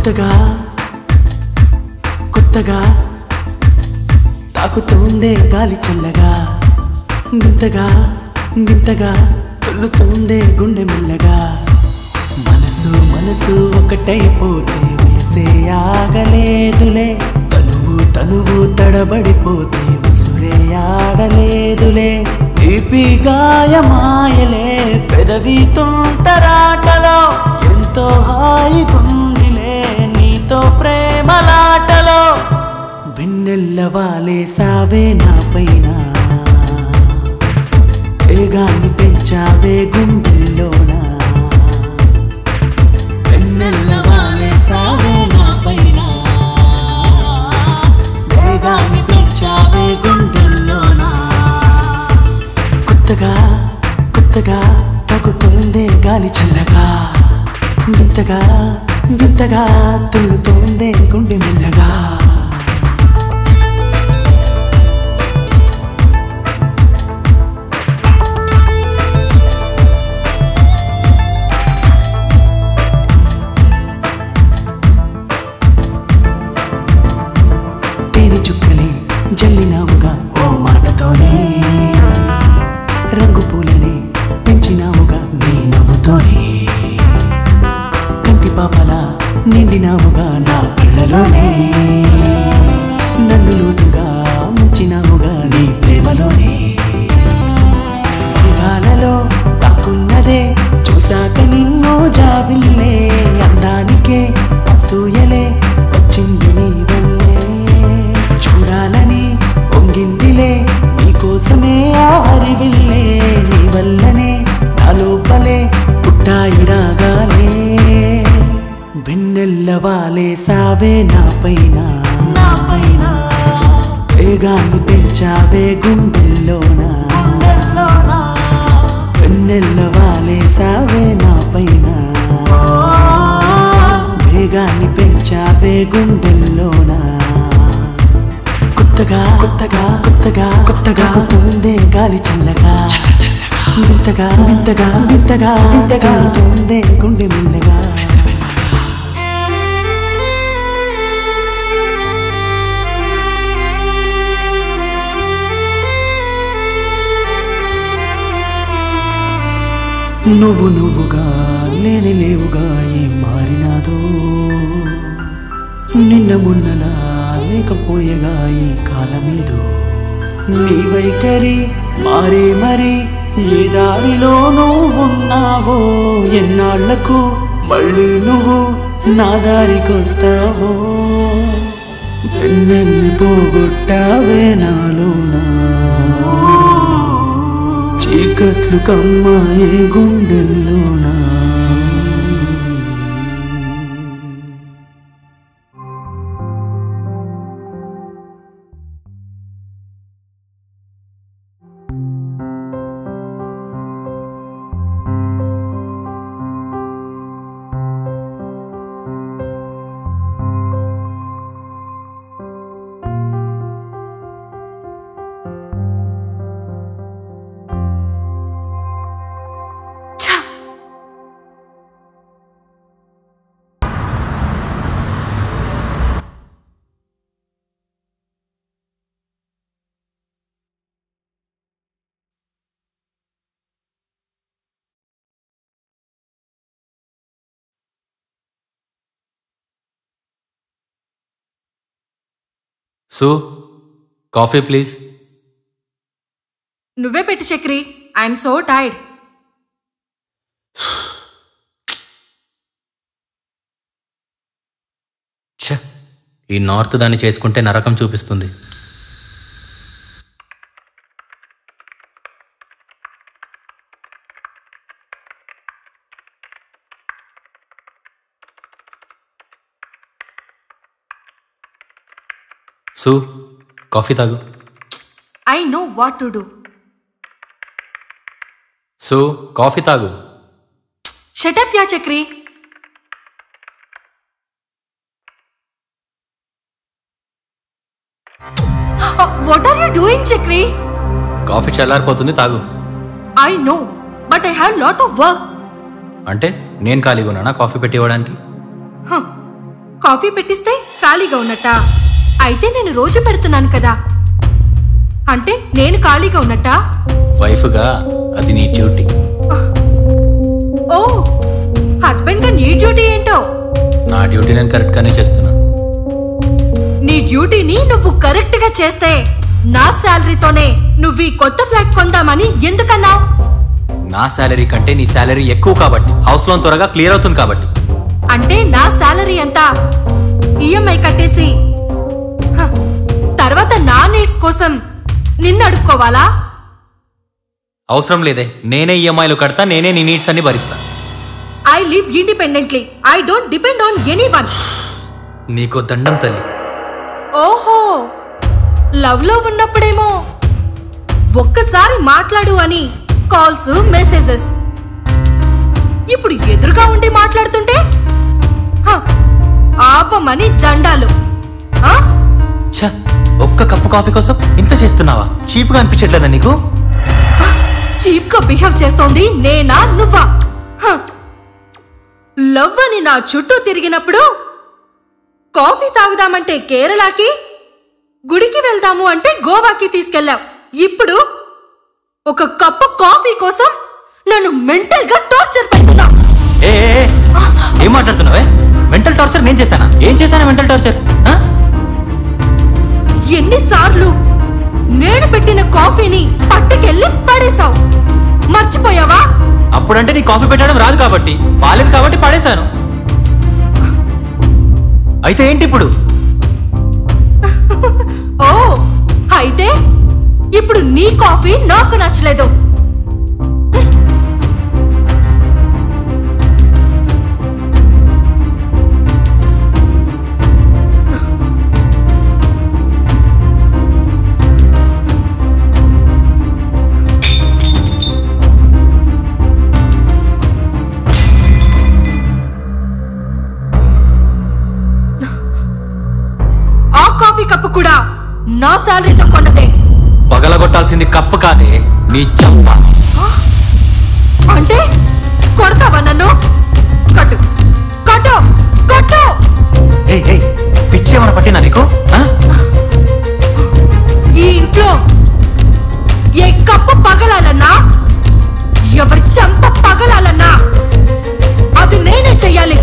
కొత్తగా కొత్తగా తాకుతోందే గాలి చల్లగా వింతగా వింతగా తొల్లుతోందే గుండె మెల్లగా మనసు మనసు ఒకటైపోతే వేసే ఆగలేదులే తనువు తనువు తడబడిపోతే ఉసురే ఆడలేదులే తీపి గాయమాయలే పెదవి తోంటరాటలో ఎంతో హాయిగుందిలే నీతో ప్రేమలాటలో వెన్నెల్లవాలే సావే నా పైన వేగాన్ని పెంచావే గుండెల్లోనా వెన్నెల్లవాలే సావే నా పైన వేగాన్ని పెంచావే గుండెల్లోనా కొత్తగా కొత్తగా తాకుతోందే గాలి చల్లగా వింతగా వింతగా తుల్లుతోందే గుండె మెల్లగా తేనె చుక్కలే జల్లినావుగా ఓ మాటతోనే రంగు పూలనే పెంచినావుగా నీ నవ్వుతోనే కంటి పాపలా నిండినావుగా నా కళ్ళలోనే నన్ను లోతుగా ముంచినావుగా నీ ప్రేమలోనే మేఘాలలో తాకున్నదే చూశాక నిన్నో జాబిల్లే అందానికే అసూయలే వచ్చింది నీ వల్లే చూడాలని పొంగిందిలే నీకోసమే ఆరివిల్లే నీ వల్లనే నా లోపలే పుట్టాయి రాగాలే వెన్నెల్లవాలే సావే నా పైన వేగాన్ని పెంచావే గుండెల్లోనా వెన్నెల్లవాలే సావే నా పైన వేగాన్ని పెంచావే గుండెల్లోనా కొత్తగా కొత్తగా కొత్తగా కొత్తగా తోందే గాలి చల్లగా వింతగా వింతగా వింతగా వింతగా తోందే గుండె మెల్లగా నువ్వు నువ్వుగా లేని లేవుగా ఏం మారినాదో నిన్న మొన్నలా లేకపోయేగా ఈ కాలమేదో నీ వైఖరి మారే మరి ఏ దారిలో నువ్వున్నావో ఎన్నాళ్లకు మళ్ళీ నువ్వు నా దారికొస్తావో వెన్నెల్లి పోగొట్టావే నాలోనా చీకట్లు కమ్మాయి గుండెల్లోనా సో కాఫీ ప్లీజ్. నువ్వే పెట్టి చక్రి. I'm so tired. ఛ, ఈ నార్త్ దాన్ని చేసుకుంటే నరకం చూపిస్తుంది. సో కాఫీ తాగు. I know what to do. So coffee తాగు. షట్ అప్ యా Chakri. What are you doing Chakri? Coffee చల్లారిపోతుంది, తాగు. I know but I have lot of work. అంటే నేను ఖాళీగా ఉన్నానా కాఫీ పెట్టి ఇవ్వడానికి? కాఫీ పెట్టిస్తే ఖాళీగా ఉన్నట్టా? అయితే నేను రోజు పెడుతున్నాను కదా, అంటే నేను ఖాళీగా ఉన్నట్టా? వైఫ్గా అది నీ డ్యూటీ. ఓ, హస్బెండ్ గా నీ డ్యూటీ ఏంటో? నా డ్యూటీ నేను కరెక్ట్గానే చేస్తున్నా. నీ డ్యూటీని నువ్వు కరెక్ట్ గా చేస్తే నా శాలరీతోనే నువ్వు ఈ కొత్త ఫ్లాట్ కొందామని ఎందుకన్నావు? నా శాలరీ కంటే నీ శాలరీ ఎక్కువ కాబట్టి, హౌస్ లోన్ త్వరగా క్లియర్ అవుతుంది కాబట్టి. అంటే నా శాలరీ అంతా ఈఎంఐ కట్టేసి తర్వాత నా నీడ్స్ కోసం నిన్ను అడుక్కోవాలా? అవసరం లేదే, నేనే ఈఎంఐలు కడతా, నేనే నీ నీడ్స్ అన్ని భరిస్తా. I live independently. I don't depend on anyone. నీకో దండం తల్లి. ఓహో, లవ్ లో ఉన్నప్పుడేమో ఒక్కసారి మాట్లాడు అని కాల్స్, మెసేజెస్. ఇప్పుడు ఎదురుగా ఉండి మాట్లాడుతుంటే ఆపమని దండాలు. ఛ, ఒక్క కప్పు కాఫీ కోసం ఇంత చేస్తున్నావా? చీప్ గా అనిపించట్లేదా నీకు? చీప్ గా బిహేవ్ చేస్తోంది నేనా నువ్వా? లవ్ అని నా చుట్టూ తిరిగినప్పుడు కాఫీ తాగుదామంటే కేరళకి, గుడికి వెళ్దాము అంటే గోవాకి తీసుకెళ్ళావు. ఇప్పుడు ఒక కప్పు కాఫీ కోసం నన్ను మెంటల్ గా టార్చర్ పెడుతున్నా. ఏం మాట్లాడుతున్నావే? మెంటల్ టార్చర్ నేను చేశానా? ఏం చేశానా మెంటల్ టార్చర్? ఎన్నిసార్లు నేను పెట్టిన కాఫీని పట్టుకెళ్ళి పడేశావు, మర్చిపోయావా? అప్పుడంటే నీ కాఫీ పెట్టడం రాదు కాబట్టి, పాలేదు కాబట్టి పడేశాను. అయితే ఏంటి ఇప్పుడు? ఓ, అయితే ఇప్పుడు నీ కాఫీ నాకు నచ్చలేదు. కప్పు కూడా నా శాలరీతో కొన్నదే. పగలగొట్టాల్సింది కప్పు కాదే, నీ చంప. అంటే కొడతావా నన్ను? కట్టు కట్టు కట్టు. పిచ్చేమన్నా పట్టినా నీకు? ఈ ఇంట్లో ఏ కప్పు పగలాలన్నా, ఎవరి చంప పగలాలన్నా అది నేనే చెయ్యాలి.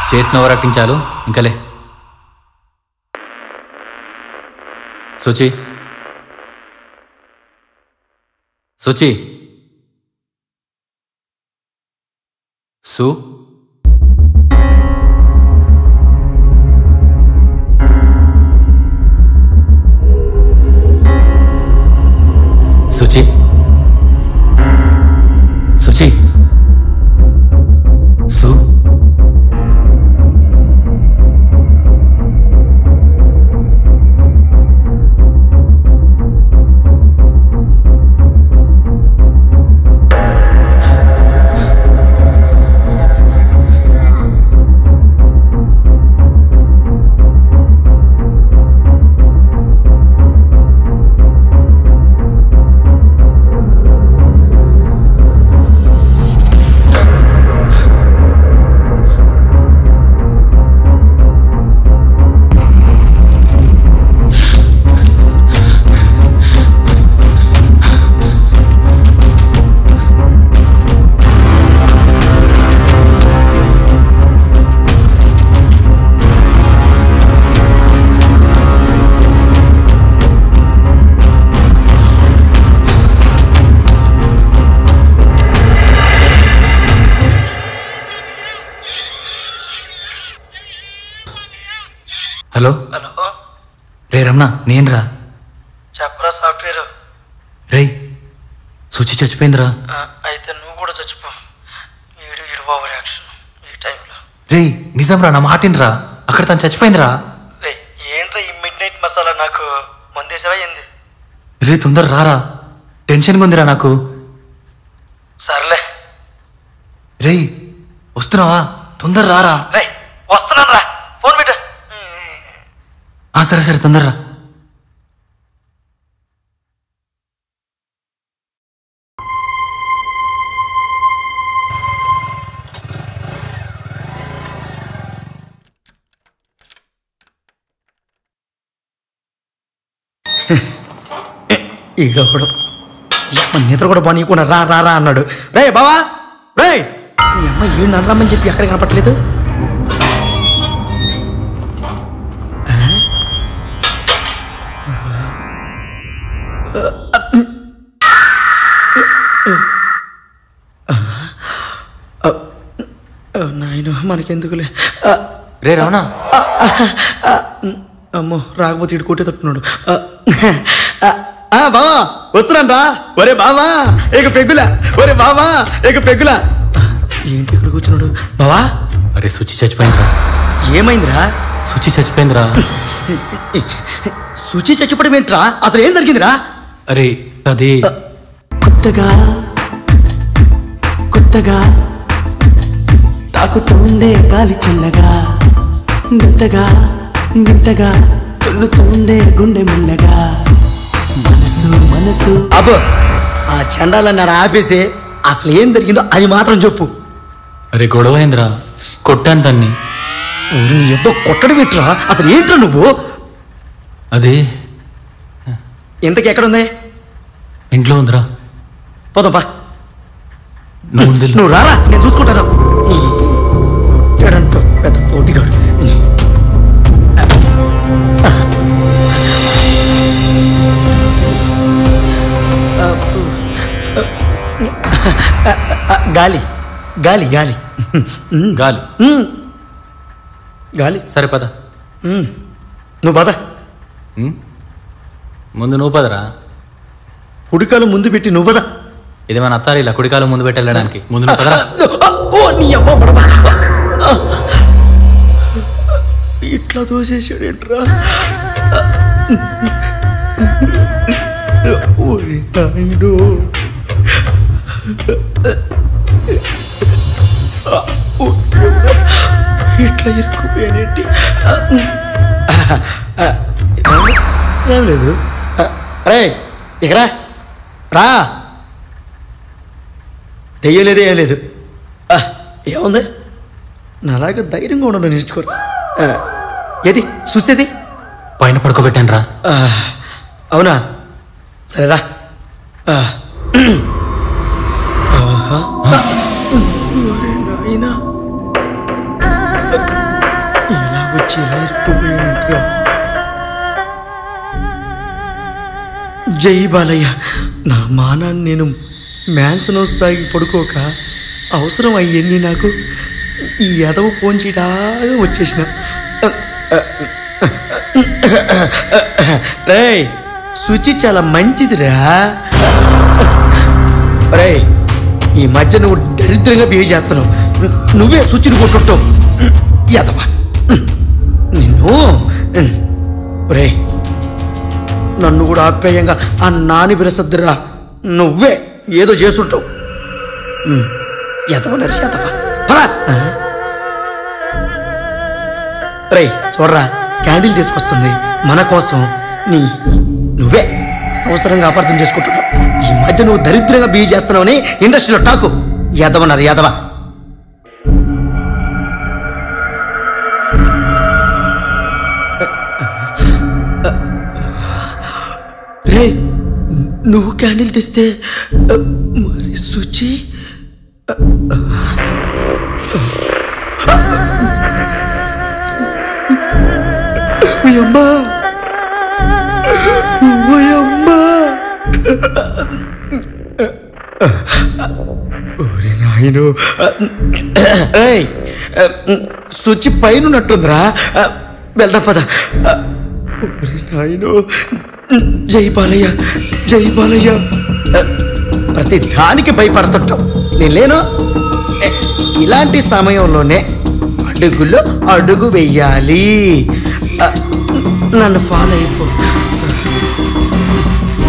చేసిన ఓవరాక్టించాలు, ఇంకలే. సుచి, సుచి, సు సుచి, సుచి, సు హలో. హలో రే రమణ, నేను రా. చెప్పరా సాఫ్ట్వేర్. రే, సుచి చచ్చిపోయిందిరా. అయితే నువ్వు కూడా చచ్చిపో. ఈడు ఓవర్ యాక్షన్ ఈ టైంలో. రే, నిజం రా, నా మాటినరా. అక్కడ తను చచ్చిపోయిందిరా. రే, ఏంట్రా ఈ మిడ్ నైట్ మసాలా? నాకు ముందేసావా ఏంది? రే, తొందర రారా, టెన్షన్గా ఉందిరా నాకు. సర్లే. రే, వస్తున్నావా? తొందర రారా. రే, వస్తున్నాను రా. ఫోన్ పెట్ట. సరే సరే తొందరరా. ఈడొకడు నిద్ర కూడా బాగా రా రా రా అన్నాడు. రే బావా రే ఈ అమ్మ ఈ నరమ్మని చెప్పి ఎక్కడ కనపట్లేదు. నాయన మనకెందుకులే. రే రావణా, అమ్మో రాకపోతే ఇటు కొట్టే తట్టున్నాడు. బావా వస్తున్నాను రా. ఒరే బావా ఇక పెగ్గులా, ఒరే బావా ఇక పెగ్గులా. ఏంటి ఇక్కడ కూర్చున్నాడు బావా? అరే సుచి చచ్చిపోయిందిరా. ఏమైందిరా? సుచి చచ్చిపోయిందిరా. సుచి చచ్చిపోవడం ఏంట్రా? అసలు ఏం జరిగిందిరా? అరే అది కొత్తగా కొత్తగా తాకుతోందే గాలి చల్లగా, వింతగా వింతగా తొల్లుతోందే గుండె మెల్లగా. మనసు మనసు అబ్బో ఆ చండాలన్నాడు ఆపేసి అసలు ఏం జరిగిందో అది మాత్రం చెప్పు. అరే గొడవ అయిందిరా, కొట్టాను దాన్ని. ఎబ్బో కొట్టడం ఏంట్రా? అసలు ఏంట్రా నువ్వు? అది ఇంతకి ఎక్కడుంది? ఇంట్లో ఉందిరా. పోదాంపా. నువ్వు రారా నేను చూసుకుంటాను. కొట్టాడంటూ పెద్ద పోటీగాడు. గాలి గాలి గాలి గాలి గాలి. సరే పద. నువ్వు పద. ముందు నువ్వు పదరా. కుడికాలు ముందు పెట్టి నువ్వు పద. ఇది మన అత్తారు ఇలా కుడికాలు ముందు పెట్టి వెళ్ళడానికి. ముందు నువ్వు పదరా. ఇట్లా దోసేసాడేంట్రా? ఇట్లా ఇరుక్కుపోయానేంటి? ఏం లేదు. రే ఇకరా రా. దెయ్యం లేదు ఏం లేదు. ఏముంది? నాలాగా ధైర్యంగా ఉండడం నేర్చుకోరు. ఏది చూసేది? పైన పడుకోబెట్టాను రా. అవునా? సరేరా. నాయనా ఎలా వచ్చి ఎలా ఇరుక్కుపోయానంటరా? జై బాలయ్య. నా మానాన్ని నేను మ్యాన్సనోస్ తాగి పడుకోక అవసరం అయ్యింది నాకు. ఈ ఎదవ ఫోన్ చీటాగా వచ్చేసిన. రే శుచి చాలా మంచిదిరా. రే ఈ మధ్య నువ్వు దరిద్రంగా బిహేవ్ చేస్తున్నావు. నువ్వే శుచిని కొట్టుంటావు ఎదవ నిన్ను. రే నన్ను కూడా ఆప్యాయంగా ఆ నాని బిరసద్దురా. నువ్వే ఏదో చేస్తుంటావు ఎదవనరు ఎదవ. రే చూడరా క్యాండిల్ తీసుకొస్తుంది మన కోసం. నువ్వే అవసరంగా అపార్థం చేసుకుంటున్నావు. ఈ మధ్య నువ్వు దరిద్రంగా బిహేవ్ చేస్తున్నావని ఇండస్ట్రీలో టాకు. ఎదవన్నారు ఎదవ. రే నువ్వు క్యాండిల్ తెస్తే మరి శుచి అమ్మా అమ్మా. ఓరే నాయను. శుచి పైన ఉన్నట్టుందిరా. వెళ్దాం పద. ఓరే నాయను. జై బాలయ్య జై బాలయ్య. ప్రతి దానికి భయపడుతుంటాం. నేను లేను. ఇలాంటి సమయంలోనే అడుగులో అడుగు వెయ్యాలి. నన్ను ఫాలో అయిపో.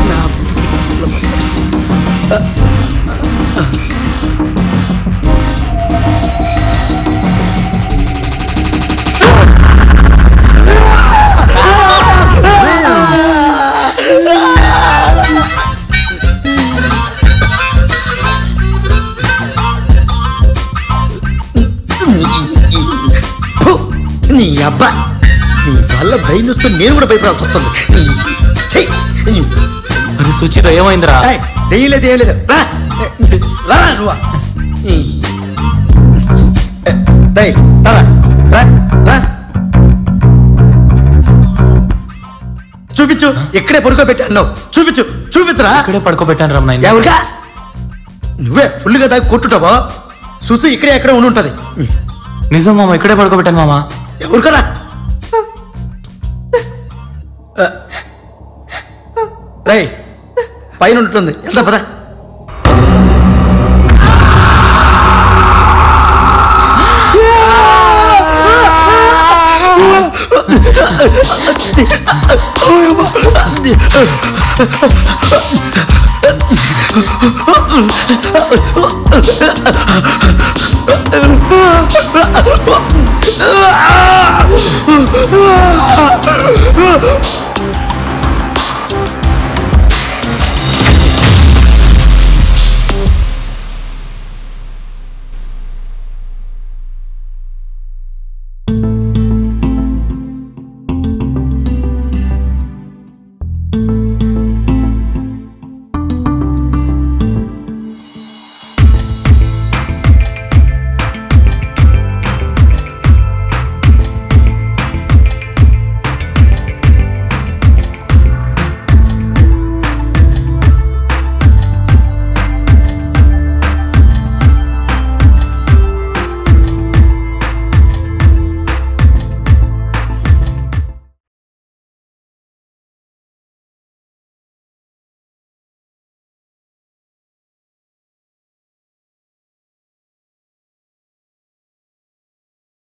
నా నీ వల్ల భయం వస్తూ నేను కూడా భయపడాల్సి వస్తుంది. అరే సుచిత ఏమైందిరా? దెయ్యం లేదు ఏం లేదు. రా నువ్వా చూపించు. ఎక్కడే పడుకోబెట్టాను చూపించు. చూపించరా? ఇక్కడే పడుకోబెట్టాను రమణ. ఎవరుగా నువ్వే ఫుల్గా దాకా కొట్టుటావా? చూసి ఇక్కడే ఎక్కడ ఉండి ఉంటది. నిజం మామ, ఇక్కడే పడుకోబెట్టాను మామ. ఎవరికరా? రై పైన ఉంటుంది. ఎంత పద.